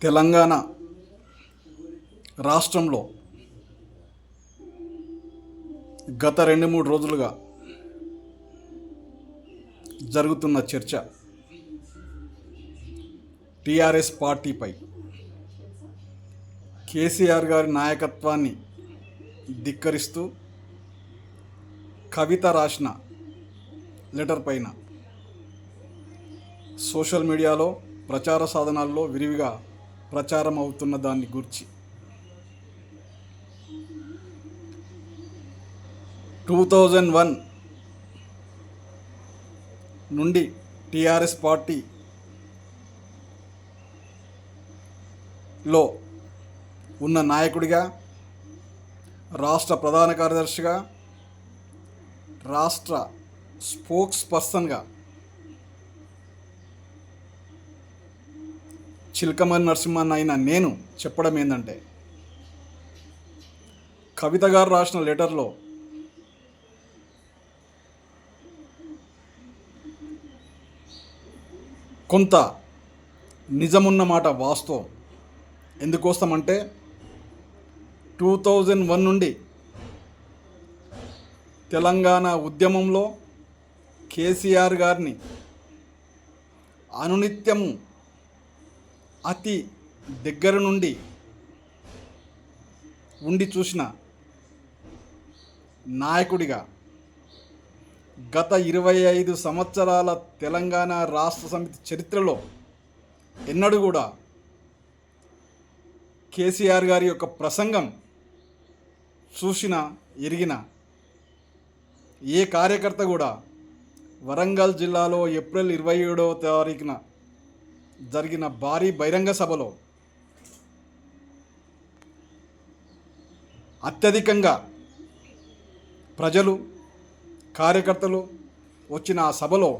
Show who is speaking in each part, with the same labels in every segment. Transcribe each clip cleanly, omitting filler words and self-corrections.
Speaker 1: తెలంగాణ రాష్ట్రంలో గత 2-3 రోజులుగా జరుగుతున్న చర్చ టీఆర్ఎస్ పార్టీపై కేసీఆర్ గారి నాయకత్వాన్ని ధిక్కరిస్తూ కవిత రాసిన లెటర్ పైన సోషల్ మీడియాలో ప్రచార సాధనాల్లో విరివిగా ప్రచారం అవుతున్న దాన్ని గురించి 2001 నుండి టీఆర్ఎస్ పార్టీలో ఉన్న నాయకుడిగా, రాష్ట్ర ప్రధాన కార్యదర్శిగా, రాష్ట్ర స్పోక్స్ పర్సన్గా చిలకమర్రి నరసింహన్ అయిన నేను చెప్పడం ఏంటంటే, కవిత గారు రాసిన లెటర్లో కొంత నిజమున్నమాట వాస్తవం. ఎందుకోసమంటే 2001 నుండి తెలంగాణ ఉద్యమంలో కేసీఆర్ గారిని అనునిత్యము అతి దగ్గర నుండి ఉండి చూసిన నాయకుడిగా గత 25 సంవత్సరాల తెలంగాణ రాష్ట్ర సమితి చరిత్రలో ఎన్నడూ కూడా కేసీఆర్ గారి యొక్క ప్రసంగం చూసిన ఎరిగిన ఏ కార్యకర్త కూడా వరంగల్ జిల్లాలో ఏప్రిల్ 27వ తారీఖున జరిగిన భారీ బహిరంగ సభలో అత్యధికంగా ప్రజలు, కార్యకర్తలు వచ్చిన ఆ సభలో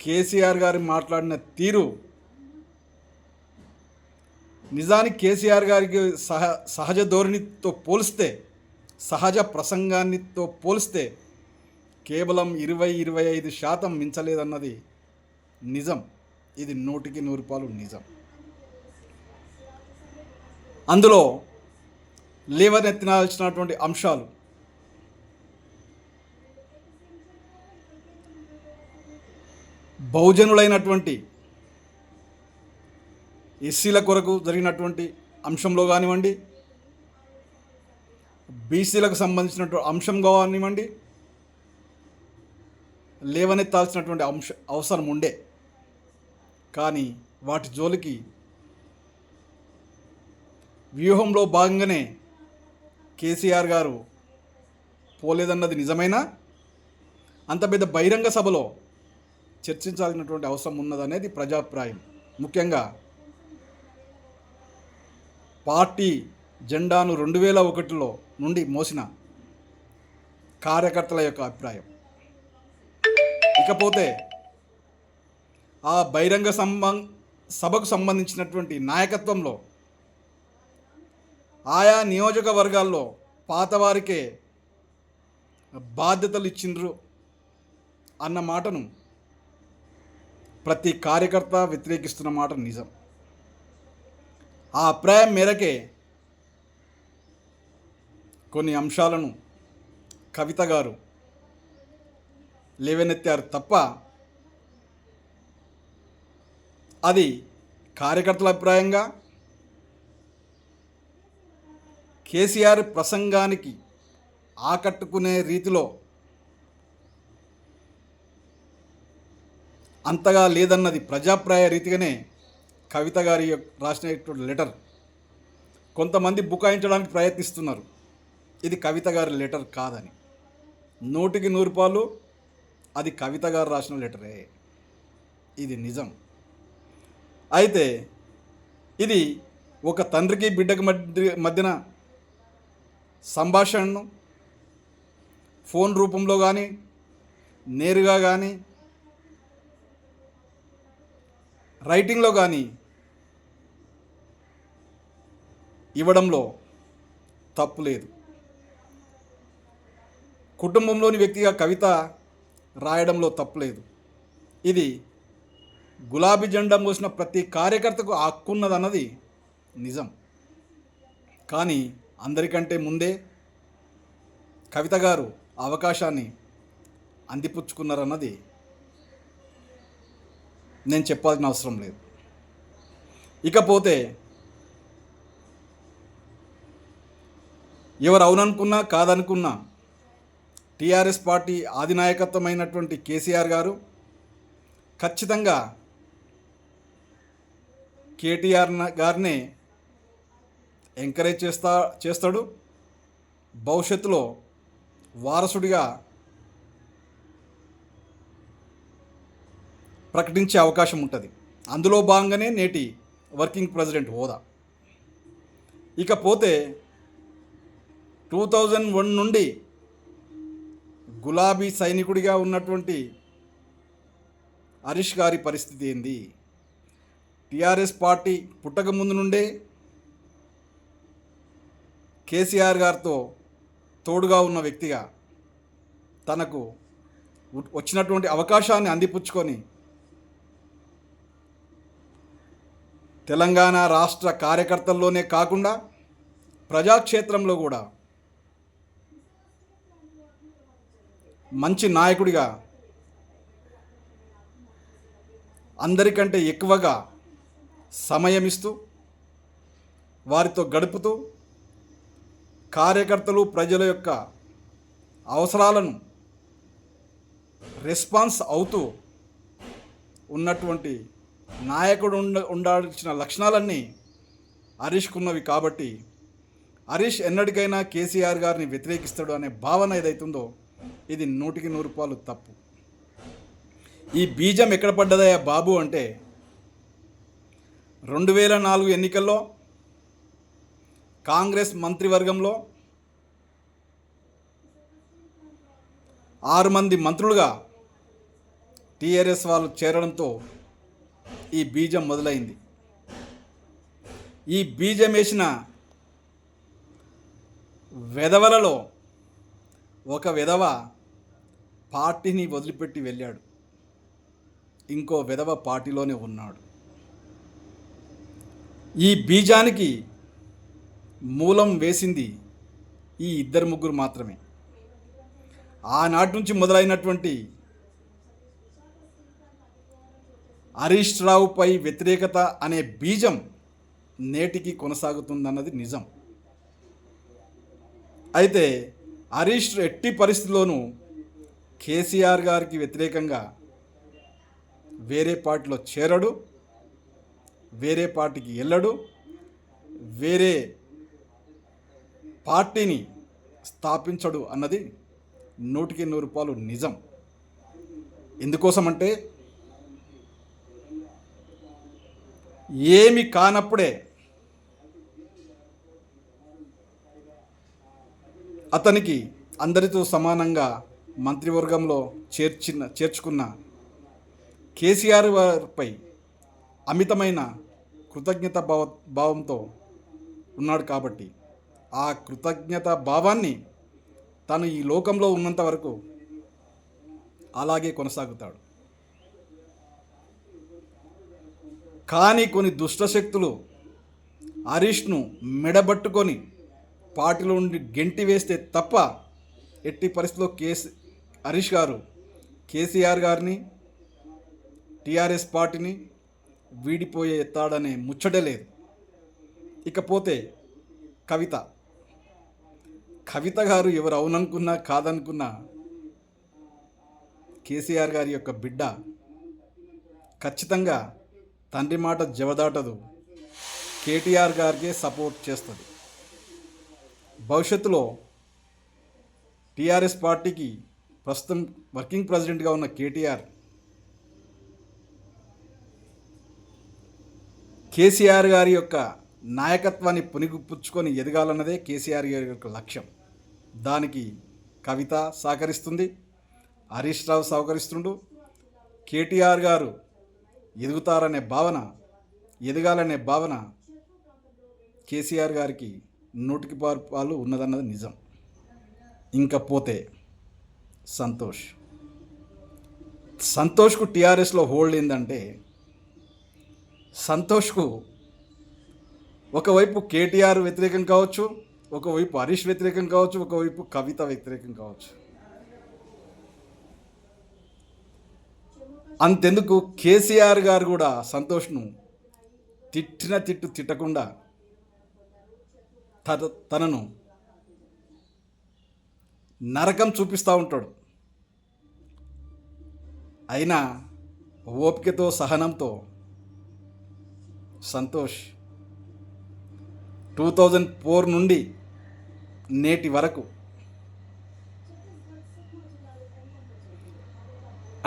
Speaker 1: కేసీఆర్ గారు మాట్లాడిన తీరు నిజానికి కేసీఆర్ గారికి సహజ ధోరణితో పోలిస్తే, సహజ ప్రసంగాన్నితో పోలిస్తే కేవలం 20-25% మించలేదన్నది నిజం. ఇది 100% నిజం. అందులో లేవనెత్తినాల్సినటువంటి అంశాలు బహుజనులైనటువంటి ఎస్సీల కొరకు జరిగినటువంటి అంశంలో కానివ్వండి, బీసీలకు సంబంధించినటువంటి అంశం కానివ్వండి, లేవనెత్తాల్సినటువంటి అవసరం ఉండే. కానీ వాటి జోలికి వ్యూహంలో భాగంగానే కేసీఆర్ గారు పోలేదన్నది నిజమైనా అంత పెద్ద బహిరంగ సభలో చర్చించాల్సినటువంటి అవసరం ఉన్నదనేది ప్రజాభిప్రాయం. ముఖ్యంగా పార్టీ జెండాను 2001లో నుండి మోసిన కార్యకర్తల యొక్క అభిప్రాయం. ఇకపోతే ఆ బహిరంగ సభకు సంబంధించినటువంటి నాయకత్వంలో ఆయా నియోజకవర్గాల్లో పాతవారికే బాధ్యతలు ఇచ్చిండ్రు అన్న మాటను ప్రతి కార్యకర్త వ్యతిరేకిస్తున్న మాట నిజం. ఆ అభిప్రాయం మేరకే కొన్ని అంశాలను కవిత గారు లేవనెత్తారు తప్ప అది కార్యకర్తల అభిప్రాయంగా, కేసీఆర్ ప్రసంగానికి ఆకట్టుకునే రీతిలో అంతగా లేదన్నది ప్రజాభిప్రాయ రీతిగానే కవిత గారి రాసినటువంటి లెటర్ కొంతమంది బుకాయించడానికి ప్రయత్నిస్తున్నారు. ఇది కవిత గారి లెటర్ కాదని. 100% అది కవిత గారు రాసిన లెటరే. ఇది నిజం. అయితే ఇది ఒక తండ్రికి బిడ్డకి మధ్యన సంభాషణను ఫోన్ రూపంలో కానీ, నేరుగా కానీ, రైటింగ్లో కానీ ఇవ్వడంలో తప్పు లేదు. కుటుంబంలోని వ్యక్తిగా కవిత రాయడంలో తప్పు లేదు. ఇది గులాబీ జెండా మోసిన ప్రతి కార్యకర్తకు హక్కున్నదన్నది నిజం. కానీ అందరికంటే ముందే కవిత గారు అవకాశాన్ని అందిపుచ్చుకున్నారన్నది నేను చెప్పాల్సిన అవసరం లేదు. ఇకపోతే ఎవరు అవుననుకున్నా కాదనుకున్నా టీఆర్ఎస్ పార్టీ అధినాయకత్వమైనటువంటి కేసీఆర్ గారు ఖచ్చితంగా కేటీఆర్ గారినే ఎంకరేజ్ చేస్తాడు. భవిష్యత్తులో వారసుడిగా ప్రకటించే అవకాశం ఉంటుంది. అందులో భాగంగానే నేటి వర్కింగ్ ప్రెసిడెంట్ హోదా. ఇకపోతే 2001 నుండి గులాబీ సైనికుడిగా ఉన్నటువంటి హరీష్ గారి పరిస్థితి ఏంది? టీఆర్ఎస్ పార్టీ పుట్టక ముందు నుండే కేసీఆర్ గారితో తోడుగా ఉన్న వ్యక్తిగా తనకు వచ్చినటువంటి అవకాశాన్ని అందిపుచ్చుకొని తెలంగాణ రాష్ట్ర కార్యకర్తల్లోనే కాకుండా ప్రజాక్షేత్రంలో కూడా మంచి నాయకుడిగా అందరికంటే ఎక్కువగా సమయమిస్తూ వారితో గడుపుతూ కార్యకర్తలు ప్రజల యొక్క అవసరాలను రెస్పాన్స్ అవుతూ ఉన్నటువంటి నాయకుడు ఉండాల్సిన లక్షణాలన్నీ హరీష్కున్నవి. కాబట్టి హరీష్ ఎన్నటికైనా కేసీఆర్ గారిని వ్యతిరేకిస్తాడు అనే భావన ఏదైతుందో ఇది 100కి 100 తప్పు. ఈ బీజం ఎక్కడ పడ్డదయ్యా బాబు అంటే 2004 ఎన్నికల్లో కాంగ్రెస్ మంత్రివర్గంలో 6 మంది మంత్రులుగా టీఆర్ఎస్ వాళ్ళు చేరడంతో ఈ బీజం మొదలైంది. ఈ బీజం వేసిన వెధవలలో ఒక వెధవ పార్టీని వదిలిపెట్టి వెళ్ళాడు, ఇంకో వెధవ పార్టీలోనే ఉన్నాడు. ఈ బీజానికి మూలం వేసింది ఈ 2-3 మాత్రమే. ఆనాటి నుంచి మొదలైనటువంటి హరీష్ రావుపై వ్యతిరేకత అనే బీజం నేటికి కొనసాగుతుందన్నది నిజం. అయితే హరీష్ ఎట్టి పరిస్థితుల్లోనూ కేసీఆర్ గారికి వ్యతిరేకంగా వేరే పార్టీలో చేరడు, వేరే పార్టీకి వెళ్ళడు, వేరే పార్టీని స్థాపించడు అన్నది 100కి 100 నిజం. ఎందుకోసమంటే ఏమి కానప్పుడే అతనికి అందరితో సమానంగా మంత్రివర్గంలో చేర్చుకున్న కేసీఆర్ వారిపై అమితమైన కృతజ్ఞత భావంతో ఉన్నాడు. కాబట్టి ఆ కృతజ్ఞత భావాన్ని తను ఈ లోకంలో ఉన్నంత వరకు అలాగే కొనసాగుతాడు. కానీ కొన్ని దుష్టశక్తులు హరీష్ను మెడబట్టుకొని పార్టీలో ఉండి గెంటి వేస్తే తప్ప ఎట్టి పరిస్థితిలో హరీష్ గారు కేసీఆర్ గారిని టీఆర్ఎస్ పార్టీని వీడిపోయే ఎత్తాడనే ముచ్చటే లేదు. ఇకపోతే కవిత గారు ఎవరు అవుననుకున్నా కాదనుకున్నా కేసీఆర్ గారి యొక్క బిడ్డ. ఖచ్చితంగా తండ్రి మాట జవదాటదు, కేటీఆర్ గారికే సపోర్ట్ చేస్తుంది. భవిష్యత్తులో టీఆర్ఎస్ పార్టీకి ప్రస్తుతం వర్కింగ్ ప్రెసిడెంట్గా ఉన్న కేసీఆర్ గారి యొక్క నాయకత్వాన్ని పునిగిపుచ్చుకొని ఎదగాలన్నదే కేసీఆర్ గారి యొక్క లక్ష్యం. దానికి కవిత సహకరిస్తుంది, హరీష్ రావు సహకరిస్తుండు. కేటీఆర్ గారు ఎదుగుతారనే భావన, ఎదగాలనే భావన కేసీఆర్ గారికి 100కి 100 ఉన్నదన్నది నిజం. ఇంకపోతే సంతోష్కు టీఆర్ఎస్లో హోల్డ్ ఏంటంటే, సంతోష్కు ఒకవైపు కేటీఆర్ వ్యతిరేకం కావచ్చు, ఒకవైపు హరీష్ వ్యతిరేకం కావచ్చు, ఒకవైపు కవిత వ్యతిరేకం కావచ్చు. అంతెందుకు కేసీఆర్ గారు కూడా సంతోష్ను తిట్టకుండా తనను నరకం చూపిస్తూ ఉంటాడు. అయినా ఓపికతో సహనంతో సంతోష్ 2004 నుండి నేటి వరకు,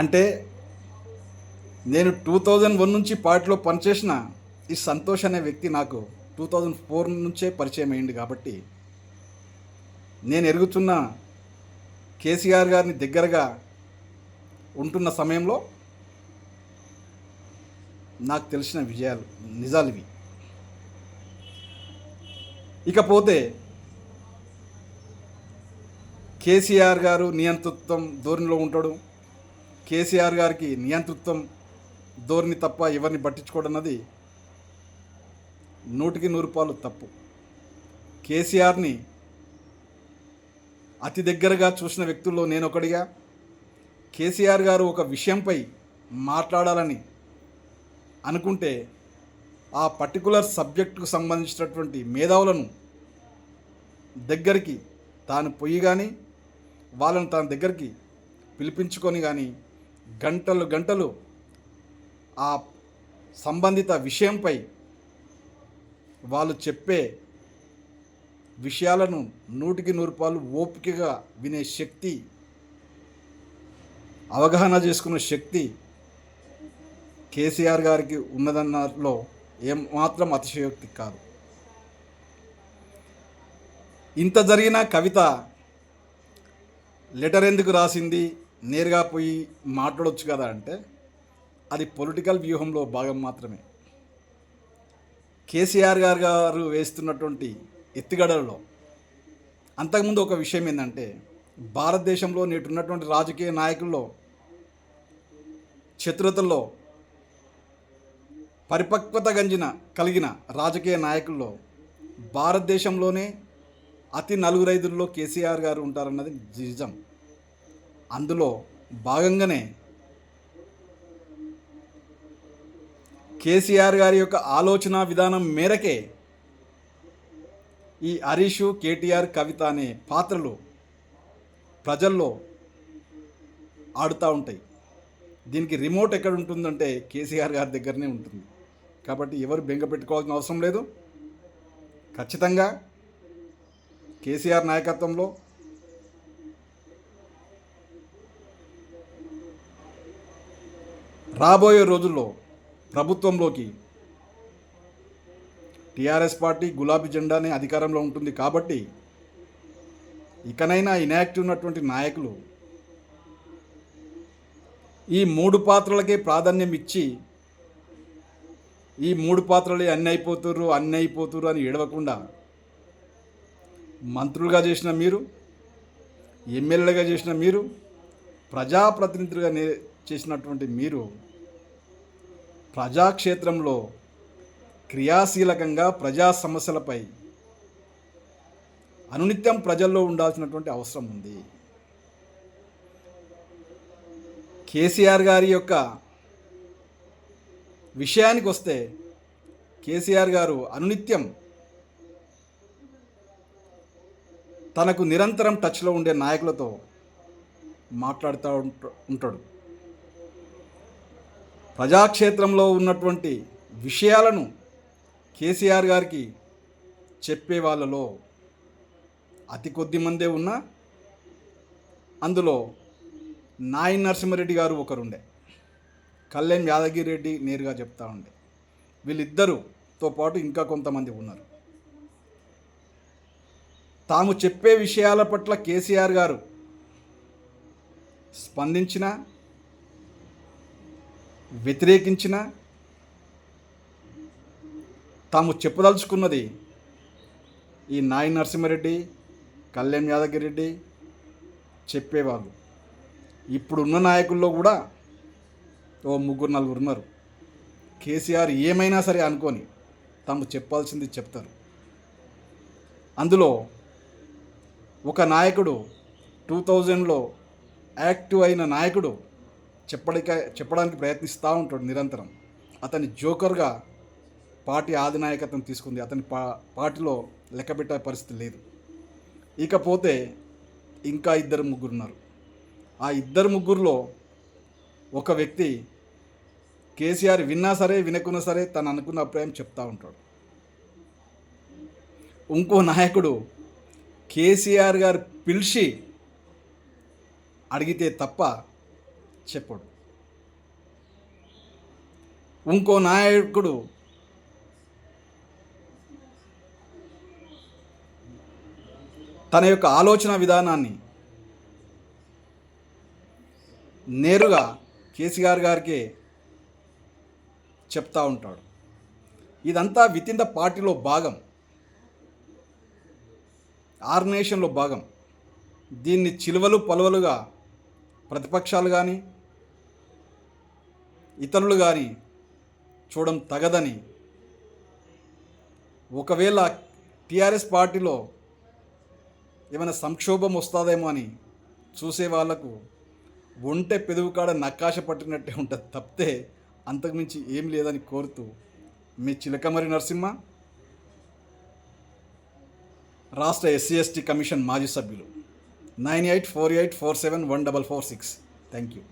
Speaker 1: అంటే నేను 2001 నుంచి పార్టీలో పనిచేసిన ఈ సంతోష్ అనే వ్యక్తి నాకు 2004 నుంచే పరిచయం అయ్యింది. కాబట్టి నేను ఎరుగుతున్న కేసీఆర్ గారిని దగ్గరగా ఉంటున్న సమయంలో నాకు తెలిసిన నిజాలు ఇవి. ఇకపోతే కేసీఆర్ గారు నియంతృత్వం ధోరణిలో ఉంటాడు. కేసీఆర్ గారికి నియంతృత్వం ధోరణి తప్ప ఎవరిని పట్టించుకోవడం అన్నది 100% తప్పు. కేసీఆర్ని అతి దగ్గరగా చూసిన వ్యక్తుల్లో నేను ఒకడిగా. కేసీఆర్ గారు ఒక విషయంపై మాట్లాడాలని అనుకుంటే ఆ పర్టికులర్ సబ్జెక్టుకు సంబంధించినటువంటి మేధావులను దగ్గరికి తాను పోయి కానీ వాళ్ళను తన దగ్గరికి పిలిపించుకొని కానీ గంటలు ఆ సంబంధిత విషయంపై వాళ్ళు చెప్పే విషయాలను 100% ఓపికగా వినే శక్తి, అవగాహన చేసుకునే శక్తి కేసీఆర్ గారికి ఉన్నదన్నలో ఏమాత్రం అతిశయోక్తి కాదు. ఇంత జరిగిన కవిత లెటర్ ఎందుకు రాసింది, నేరుగా పోయి మాట్లాడవచ్చు కదా అంటే అది పొలిటికల్ వ్యూహంలో భాగం మాత్రమే. కేసీఆర్ గారు వేస్తున్నటువంటి ఎత్తుగడలలో అంతకుముందు ఒక విషయం ఏంటంటే, భారతదేశంలో నేటున్నటువంటి రాజకీయ నాయకుల్లో చతురతల్లో పరిపక్వత కలిగిన రాజకీయ నాయకుల్లో భారతదేశంలోనే అతి 4-5లో కేసీఆర్ గారు ఉంటారన్నది నిజం. అందులో భాగంగానే కేసీఆర్ గారి యొక్క ఆలోచన విధానం మేరకే ఈ హరీషు, కేటీఆర్, కవిత అనే పాత్రలు ప్రజల్లో ఆడుతూ ఉంటాయి. దీనికి రిమోట్ ఎక్కడ ఉంటుందంటే కేసీఆర్ గారి దగ్గరనే ఉంటుంది. కాబట్టి ఎవరు బెంగ పెట్టుకోవాల్సిన అవసరం లేదు. ఖచ్చితంగా కేసీఆర్ నాయకత్వంలో రాబోయే రోజుల్లో ప్రభుత్వంలోకి టీఆర్ఎస్ పార్టీ గులాబీ జెండానే అధికారంలో ఉంటుంది. కాబట్టి ఇకనైనా ఇన్యాక్టివ్ ఉన్నటువంటి నాయకులు ఈ 3 పాత్రలకే ప్రాధాన్యం ఇచ్చి ఈ 3 పాత్రలే అన్నీ అయిపోతురు అని ఏడవకుండా, మంత్రులుగా చేసిన మీరు, ఎమ్మెల్యేలుగా చేసిన మీరు, ప్రజాప్రతినిధులుగా చేసినటువంటి మీరు ప్రజాక్షేత్రంలో క్రియాశీలకంగా ప్రజా సమస్యలపై అనునిత్యం ప్రజల్లో ఉండాల్సినటువంటి అవసరం ఉంది. కేసీఆర్ గారి యొక్క విషయానికి వస్తే, కేసీఆర్ గారు అనునిత్యం తనకు నిరంతరం టచ్లో ఉండే నాయకులతో మాట్లాడుతూ ఉంటాడు. ప్రజాక్షేత్రంలో ఉన్నటువంటి విషయాలను కేసీఆర్ గారికి చెప్పే వాళ్ళలో అతి కొద్ది మందే ఉన్నా అందులో నాయన్ నరసింహారెడ్డి గారు ఒకరుండే, కళ్యాణ్ యాదగిరి రెడ్డి నేరుగా చెప్తా ఉండే. వీళ్ళిద్దరితో పాటు ఇంకా కొంతమంది ఉన్నారు. తాము చెప్పే విషయాల పట్ల కేసీఆర్ గారు స్పందించిన, వ్యతిరేకించిన, తాము చెప్పదలుచుకున్నది ఈ నాయన్ నరసింహారెడ్డి, కళ్యాణ్ యాదగిరి రెడ్డి చెప్పేవాళ్ళు. ఇప్పుడున్న నాయకుల్లో కూడా 3-4 ఉన్నారు. కేసీఆర్ ఏమైనా సరే అనుకొని తాము చెప్పాల్సింది చెప్తారు. అందులో ఒక నాయకుడు 2000లో యాక్టివ్ అయిన నాయకుడు చెప్పడానికి ప్రయత్నిస్తూ ఉంటాడు నిరంతరం. అతని జోకర్గా పార్టీ అధినాయకత్వం తీసుకుంది. అతని పార్టీలో లెక్కబెట్టే పరిస్థితి లేదు. ఇకపోతే ఇంకా ఇద్దరు ముగ్గురు ఉన్నారు. ఆ ఇద్దరు ముగ్గురులో ఒక వ్యక్తి కేసీఆర్ విన్నా సరే వినకున్నా సరే తను అనుకున్న అభిప్రాయం చెప్తూ ఉంటాడు. ఇంకో నాయకుడు కేసీఆర్ గారు పిలిచి అడిగితే తప్ప చెప్పడు. ఇంకో నాయకుడు తన యొక్క ఆలోచన విధానాన్ని నేరుగా కేసీఆర్ గారికి చెప్తా ఉంటాడు. ఇదంతా విత్ ఇన్ ద పార్టీలో భాగం, ఆర్గనైజేషన్లో భాగం. దీన్ని చిలువలు పలువలుగా ప్రతిపక్షాలు కానీ ఇతరులు కానీ చూడడం తగదని, ఒకవేళ టీఆర్ఎస్ పార్టీలో ఏమైనా సంక్షోభం వస్తుందేమో అని చూసే వాళ్లకు ఒంటె పెదవు కాడ నక్కాశ పట్టినట్టే ఉంటుంది తప్పితే అంతకుమించి ఏం లేదని కోరుతూ మీ చిలకమరి నరసింహ, రాష్ట్ర SC/ST కమిషన్ మాజీ సభ్యులు. 9848471446. Thank you.